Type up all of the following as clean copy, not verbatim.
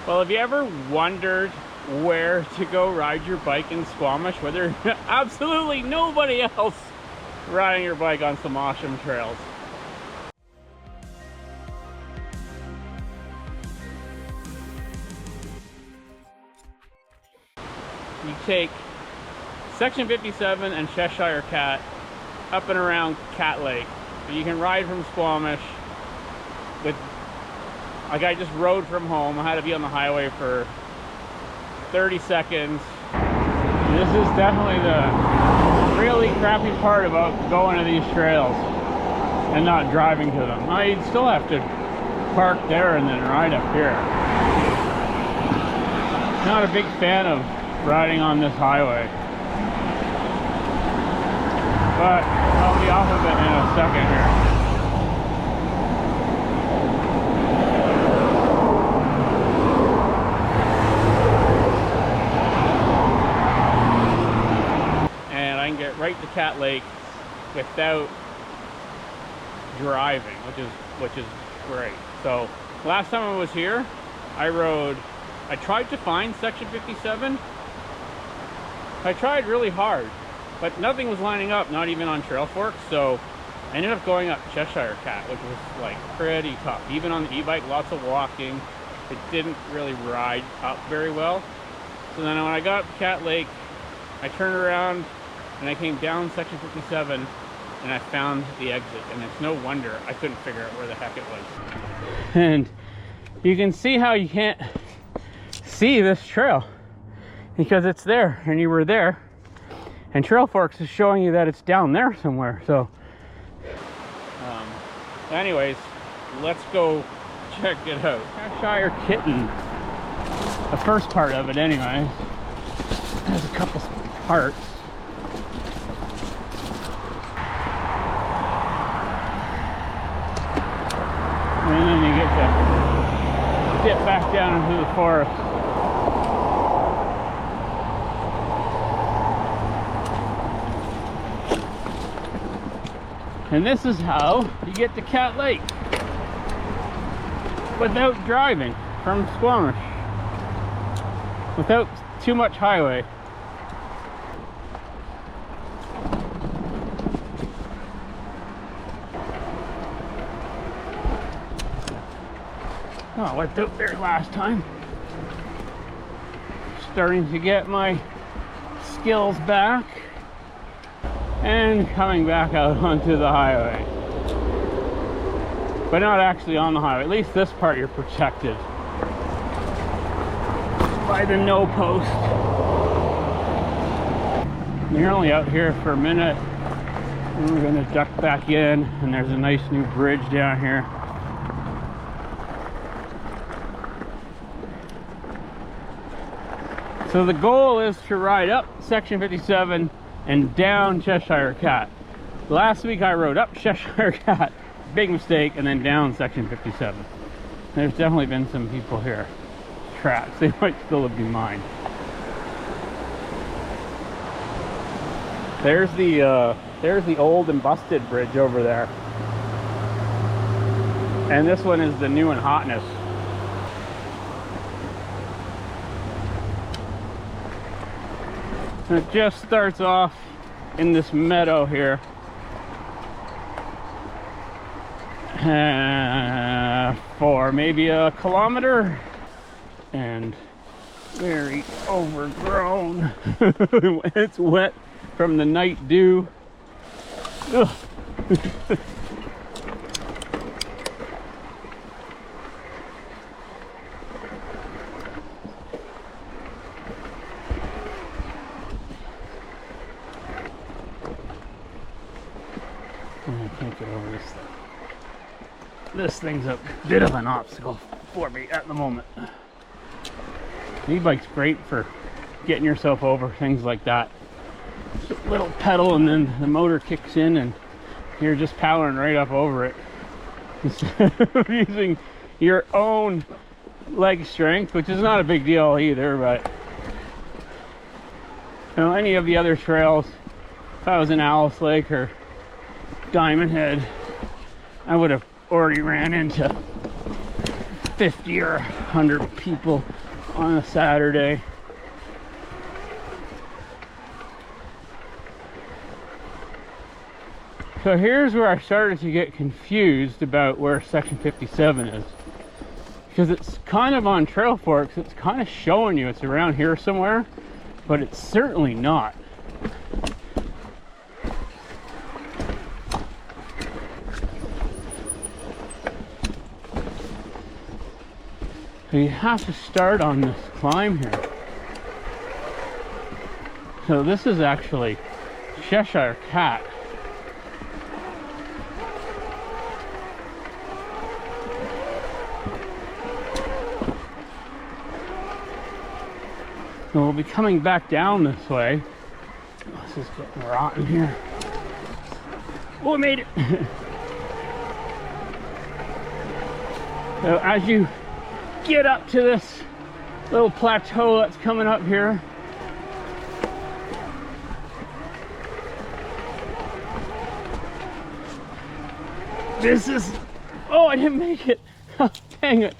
Well, have you ever wondered where to go ride your bike in Squamish, where there's absolutely nobody else riding your bike on some awesome trails? You take Section 57 and Cheshire Cat up and around Cat Lake. So you can ride from Squamish with, like, I just rode from home. I had to be on the highway for 30 seconds. This is definitely the really crappy part about going to these trails and not driving to them. I'd still have to park there and then ride up here. Not a big fan of riding on this highway, but I'll be off of it in a second here. And I can get right to Cat Lake without driving, which is great. So last time I was here, I tried to find Section 57. I tried really hard, but nothing was lining up, not even on trail forks. So I ended up going up Cheshire Cat, which was like pretty tough. Even on the e-bike, lots of walking. It didn't really ride up very well. So then when I got up Cat Lake, I turned around and I came down Section 57 and I found the exit. And it's no wonder I couldn't figure out where the heck it was. And you can see how you can't see this trail, because it's there and you were there, and Trail Forks is showing you that it's down there somewhere. So anyways, let's go check it out. Cheshire Kitten, the first part of it anyway, has a couple parts. And then you get to dip back down into the forest. And this is how you get to Cat Lake without driving from Squamish, without too much highway. Oh, I went out there last time. Starting to get my skills back. And coming back out onto the highway. But not actually on the highway. At least this part you're protected by the no post. You're only out here for a minute. And we're going to duck back in. And there's a nice new bridge down here. So the goal is to ride up Section 57 and down Cheshire Cat. Last week I rode up Cheshire Cat, big mistake, and then down Section 57. There's definitely been some people here. Tracks, they might still be mine. There's the old and busted bridge over there. And this one is the new and hotness. And it just starts off in this meadow here. For maybe a kilometer. And very overgrown. It's wet from the night dew. Ugh. I can't get over this thing. This thing's a bit of an obstacle for me at the moment. The e-bike's great for getting yourself over things like that. Just a little pedal and then the motor kicks in and you're just powering right up over it. Instead of using your own leg strength, which is not a big deal either, but you know, any of the other trails, if I was in Alice Lake or Diamond Head, I would have already ran into 50 or 100 people on a Saturday. So here's where I started to get confused about where section 57 is. Because it's kind of on Trail Forks, it's kind of showing you it's around here somewhere, but it's certainly not. So you have to start on this climb here. So this is actually Cheshire Cat. So we'll be coming back down this way. This is getting rotten here. Oh, I made it! So as you get up to this little plateau that's coming up here, this is... Oh, I didn't make it! Oh, dang it!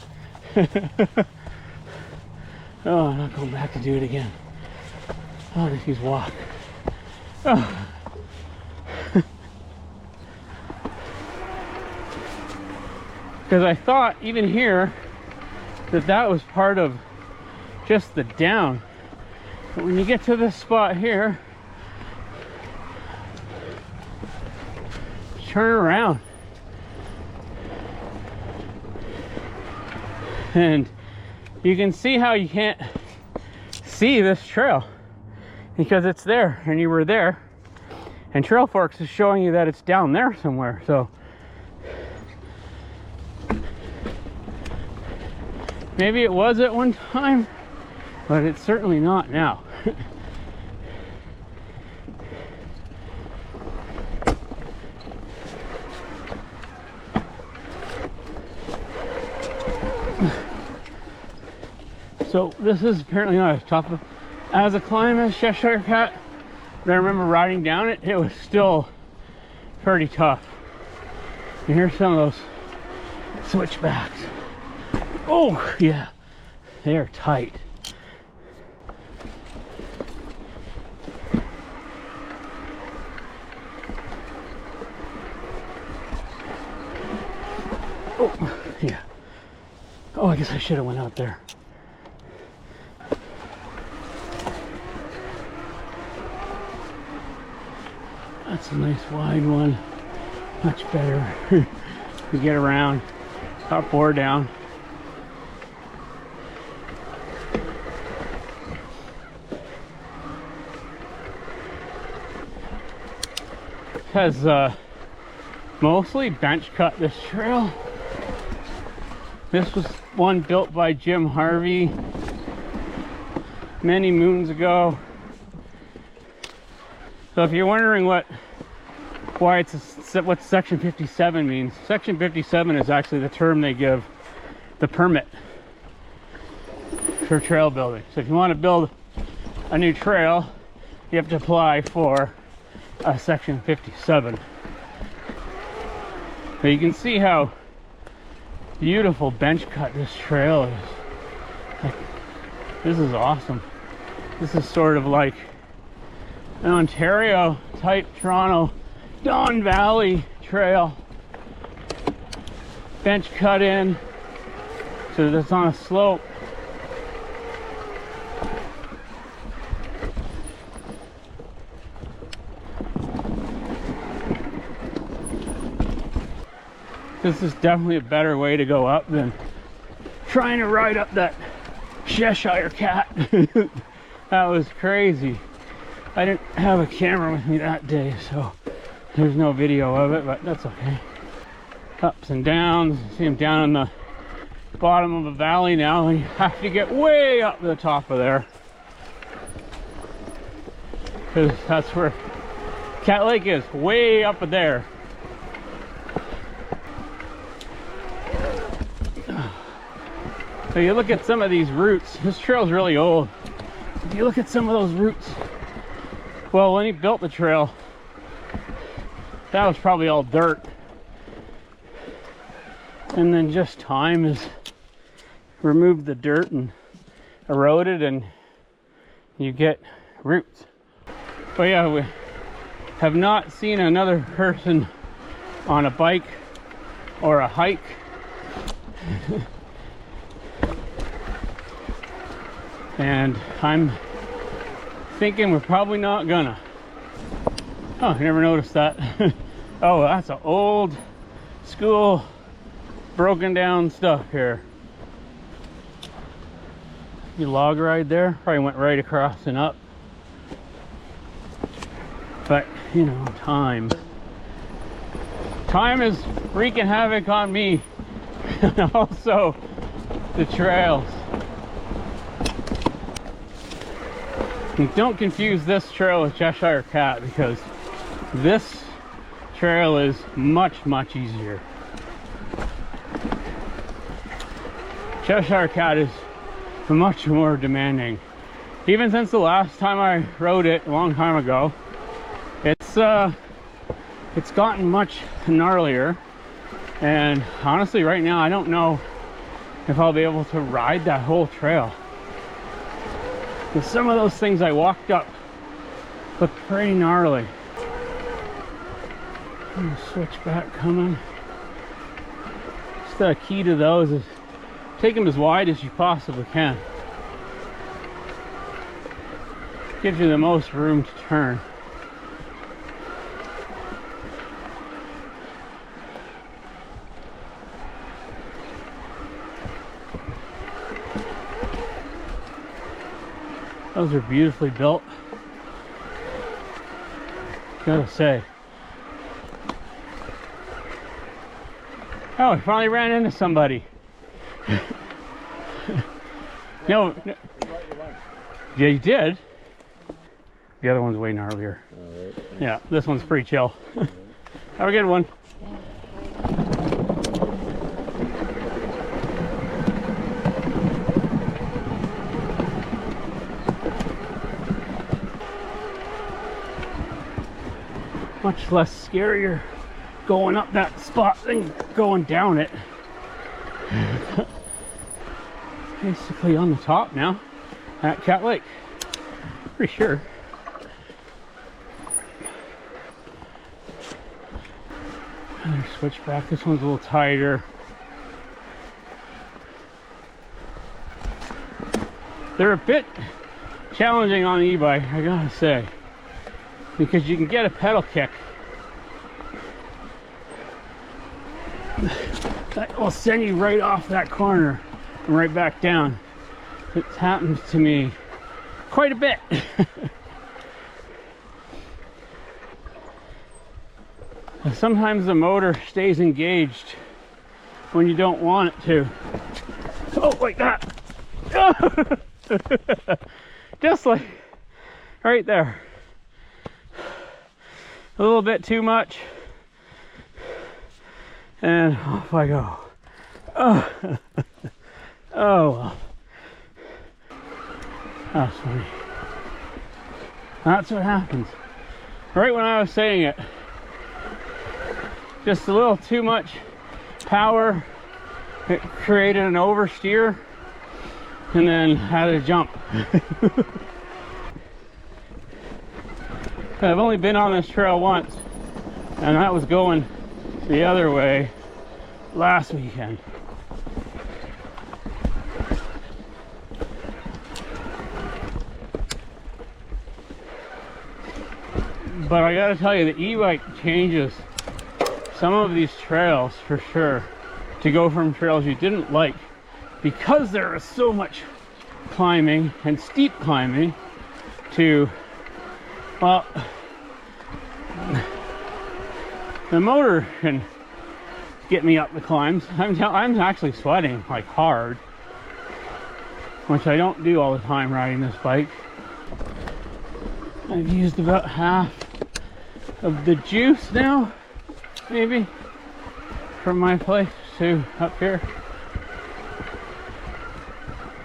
Oh, I'm not going back to do it again. Oh, just walk. Oh. Because I thought, even here, that was part of just the down. But when you get to this spot here, turn around. And you can see how you can't see this trail because it's there and you were there, and Trail Forks is showing you that it's down there somewhere. So maybe it was at one time, but it's certainly not now. So this is apparently not as tough as a climb as Cheshire Cat, but I remember riding down it, it was still pretty tough. And here's some of those switchbacks. Oh yeah, they are tight. Oh yeah. Oh, I guess I should have went out there. That's a nice wide one, much better. You get around, up or down. Has mostly bench cut this trail. This was one built by Jim Harvey many moons ago. So if you're wondering what section 57 means, section 57 is actually the term they give the permit for trail building. So if you want to build a new trail, you have to apply for a section 57. So you can see how beautiful bench cut this trail is. Like, this is awesome. This is sort of like an Ontario type Toronto Don Valley trail, bench cut in so that it's on a slope. This is definitely a better way to go up than trying to ride up that Cheshire Cat. That was crazy. I didn't have a camera with me that day, so there's no video of it, but that's okay. Ups and downs. See them down in the bottom of a valley now, and you have to get way up to the top of there, because that's where Cat Lake is, way up there. So you look at some of these routes, this trail's really old. If you look at some of those routes, well, when he built the trail, that was probably all dirt. And then just time has remove the dirt and erode it, and you get roots. But yeah, we have not seen another person on a bike or a hike. And I'm thinking we're probably not gonna. Oh, I never noticed that. Oh, that's an old school broken down stuff here. You log ride there, probably went right across and up. But, you know, time is wreaking havoc on me. And also the trails. And don't confuse this trail with Cheshire Cat, because this trail is much easier. Cheshire Cat is much more demanding. Even since the last time I rode it a long time ago, it's gotten much gnarlier. And honestly, right now I don't know if I'll be able to ride that whole trail. Because some of those things I walked up look pretty gnarly. I'm gonna switch back coming. Just the key to those is take them as wide as you possibly can. Gives you the most room to turn. Those are beautifully built, gotta say. Oh, I finally ran into somebody. No. Yeah, you did. The other one's way gnarlier. Right. Yeah, this one's pretty chill. Have a good one. Much less scarier going up that spot than going down it. Basically on the top now at Cat Lake. Pretty sure. Another switchback. This one's a little tighter. They're a bit challenging on the e-bike, I gotta say, because you can get a pedal kick that will send you right off that corner and right back down. It's happened to me quite a bit. Sometimes the motor stays engaged when you don't want it to. Oh, like that. Just like right there. A little bit too much, and off I go. Oh, oh well. That's funny. That's what happens. Right when I was saying it, just a little too much power, it created an oversteer, and then had to jump. I've only been on this trail once, and that was going the other way last weekend. But I gotta tell you, the e-bike changes some of these trails for sure, to go from trails you didn't like because there is so much climbing and steep climbing to, well, the motor can get me up the climbs. I'm actually sweating like hard, which I don't do all the time riding this bike. I've used about half of the juice now, maybe, from my place to up here.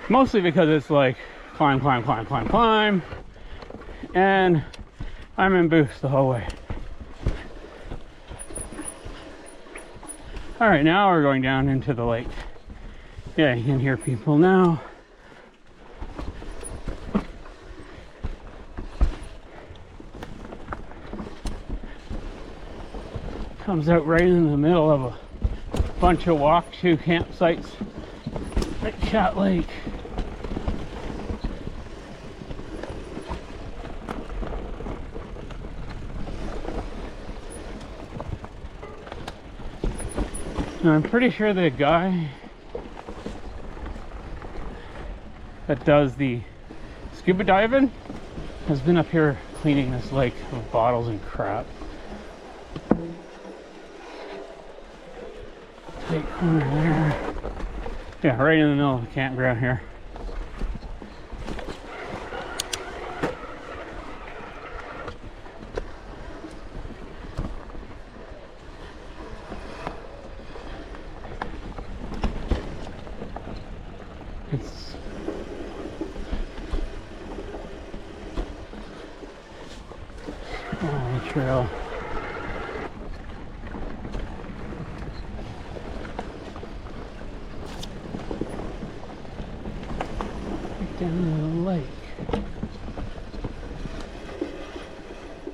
Mostly because it's like climb, climb, climb, climb, climb, and I'm in boost the whole way. All right, now we're going down into the lake. Yeah, you can hear people now. Comes out right in the middle of a bunch of walk-to campsites at Cat Lake. Now, I'm pretty sure the guy that does the scuba diving has been up here cleaning this lake of bottles and crap. Tight corner there. Yeah, right in the middle of the campground here. It's the trail. Down the lake.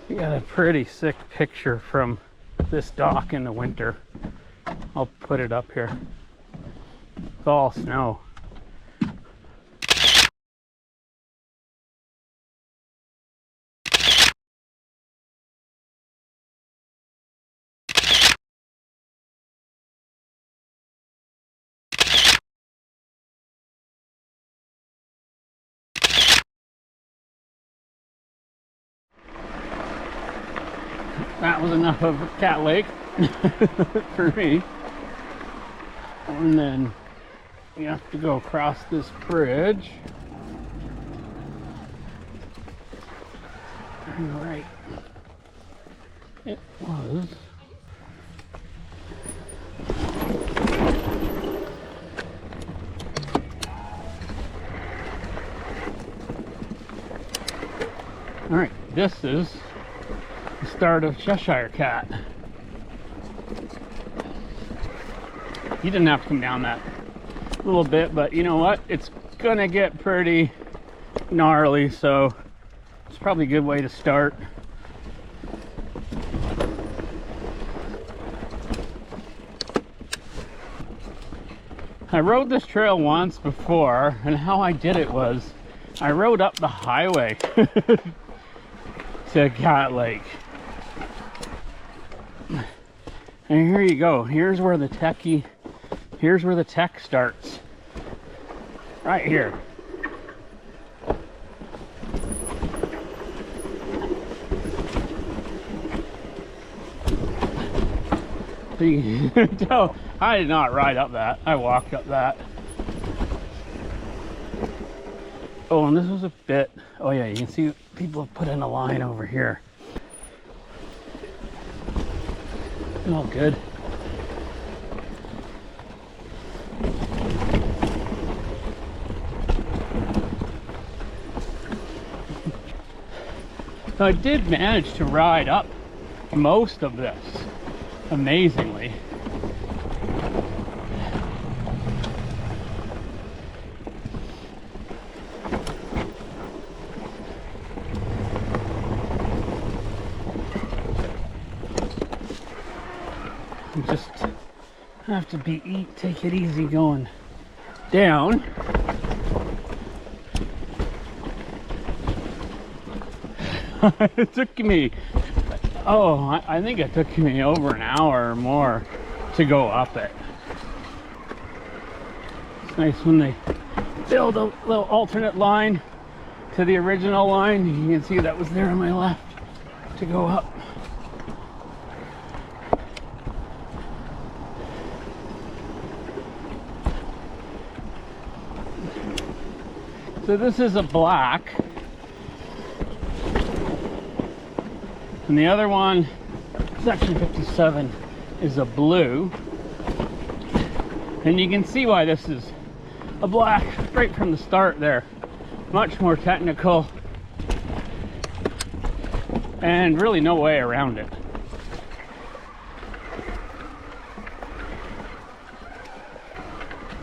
We got a pretty sick picture from this dock in the winter. I'll put it up here. It's all snow. That was enough of Cat Lake for me. And then we have to go across this bridge. And right, it was all right. This is the start of Cheshire Cat. You didn't have to come down that little bit, but you know what? It's gonna get pretty gnarly, so it's probably a good way to start. I rode this trail once before, and how I did it was I rode up the highway to Cat Lake. And here you go. Here's where the tech starts. Right here. So you can tell I did not ride up that. I walked up that. Oh, and this was a bit, oh yeah, you can see people have put in a line over here. All good. So I did manage to ride up most of this, amazingly. Just have to take it easy going down. It took me, I think it took me over an hour or more to go up it. It's nice when they build a little alternate line to the original line. You can see that was there on my left to go up. So this is a black, and the other one, section 57, is a blue. And you can see why this is a black right from the start there. Much more technical, and really no way around it.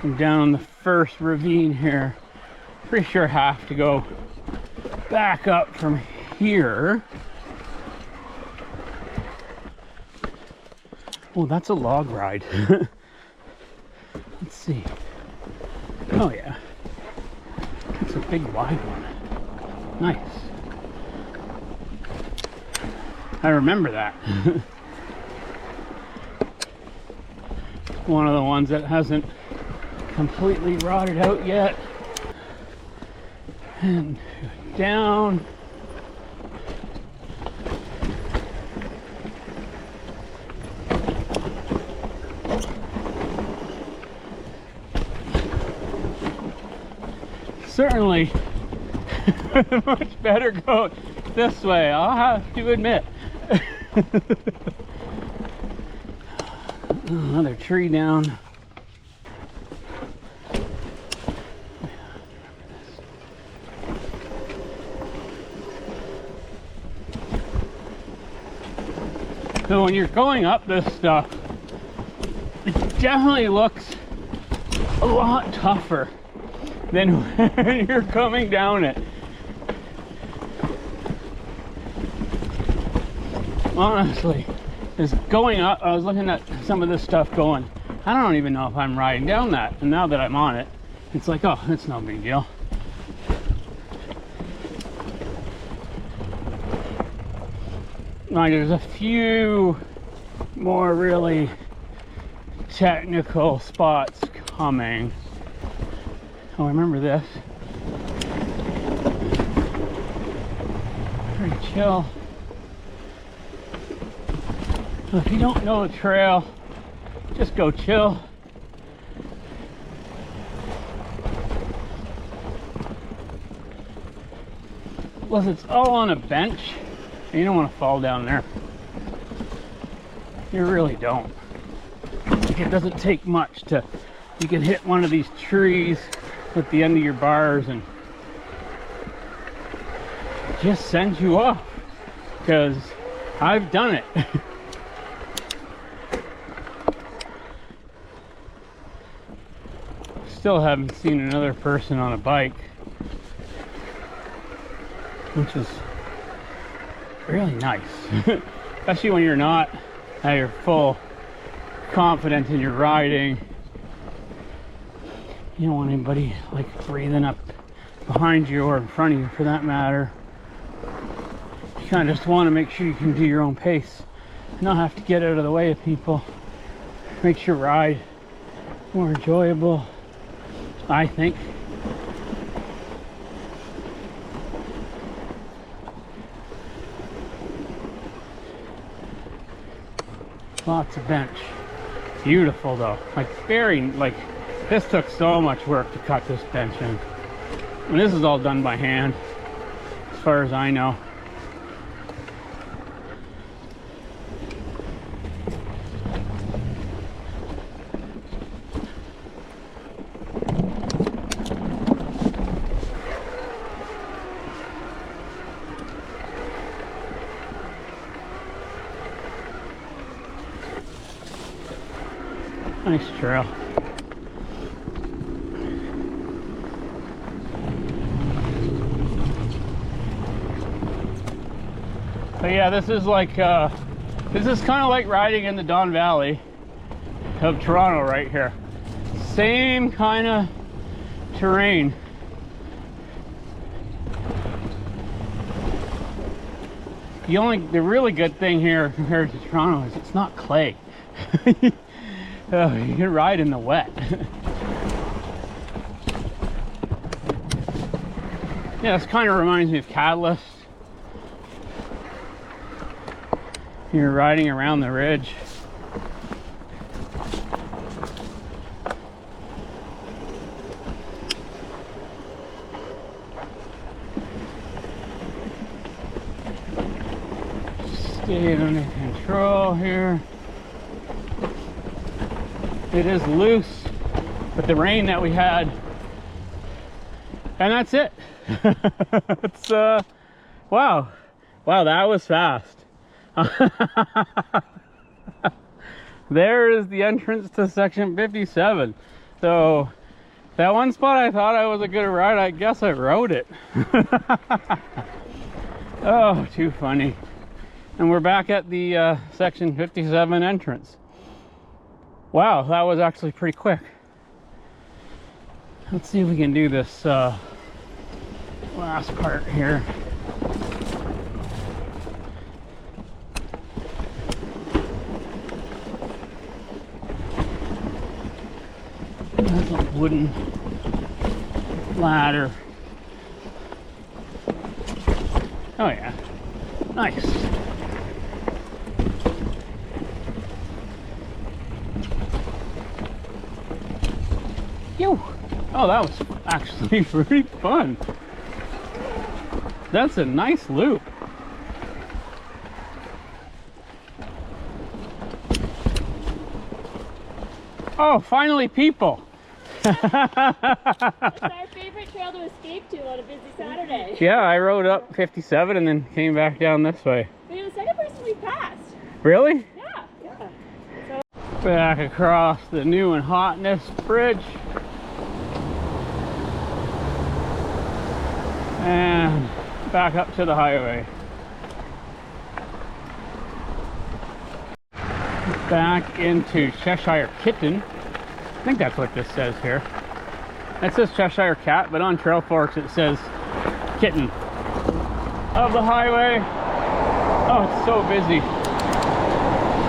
I'm down the first ravine here. Pretty sure I have to go back up from here. Oh, that's a log ride. Let's see. Oh yeah. It's a big wide one. Nice. I remember that. One of the ones that hasn't completely rotted out yet. And down. Certainly much better going this way, I'll have to admit. Another tree down. So when you're going up this stuff, it definitely looks a lot tougher than when you're coming down it. Honestly, is going up, I was looking at some of this stuff going, I don't even know if I'm riding down that. And now that I'm on it, it's like, oh, it's no big deal. Like, there's a few more really technical spots coming. Oh, I remember this. Pretty chill. So if you don't know the trail, just go chill. Plus, it's all on a bench, and you don't want to fall down there. You really don't. Like, it doesn't take much to, you can hit one of these trees at the end of your bars and just send you off, because I've done it. Still haven't seen another person on a bike, which is really nice. Especially when you're not at your full confidence in your riding. You don't want anybody like breathing up behind you or in front of you, for that matter. You kind of just want to make sure you can do your own pace, not have to get out of the way of people. Makes your ride more enjoyable, I think. Lots of bench. Beautiful though. Like, very, like, this took so much work to cut this bench in. And this is all done by hand, as far as I know. Nice trail. So yeah, this is like this is kind of like riding in the Don Valley of Toronto right here. Same kind of terrain. The really good thing here compared to Toronto is it's not clay. Oh, you can ride in the wet. Yeah, this kind of reminds me of Catalyst. You're riding around the ridge. Stay under control here. It is loose, but the rain that we had, and that's it. It's wow, that was fast. There is the entrance to section 57. So that one spot I thought I was a good ride, I guess I rode it. Oh, too funny. And we're back at the section 57 entrance. Wow, that was actually pretty quick. Let's see if we can do this last part here. There's a wooden ladder. Oh yeah, nice. Phew. Oh, that was actually pretty fun. That's a nice loop. Oh, finally people. It's our favorite trail to escape to on a busy Saturday. Yeah, I rode up 57 and then came back down this way. But you're the second person we passed. Really? Yeah. Back across the new and hotness bridge. And back up to the highway. Back into Cheshire Kitten. I think that's what this says here. It says Cheshire Cat, but on Trail Forks it says Kitten. Of the highway. Oh, it's so busy.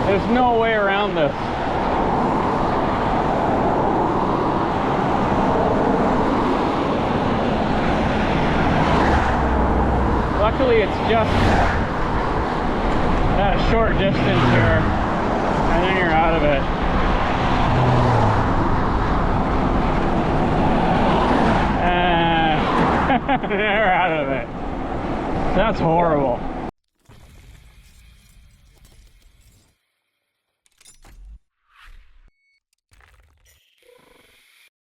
There's no way around this. Luckily it's just a short distance here, and then you're out of it. They're out of it. That's horrible.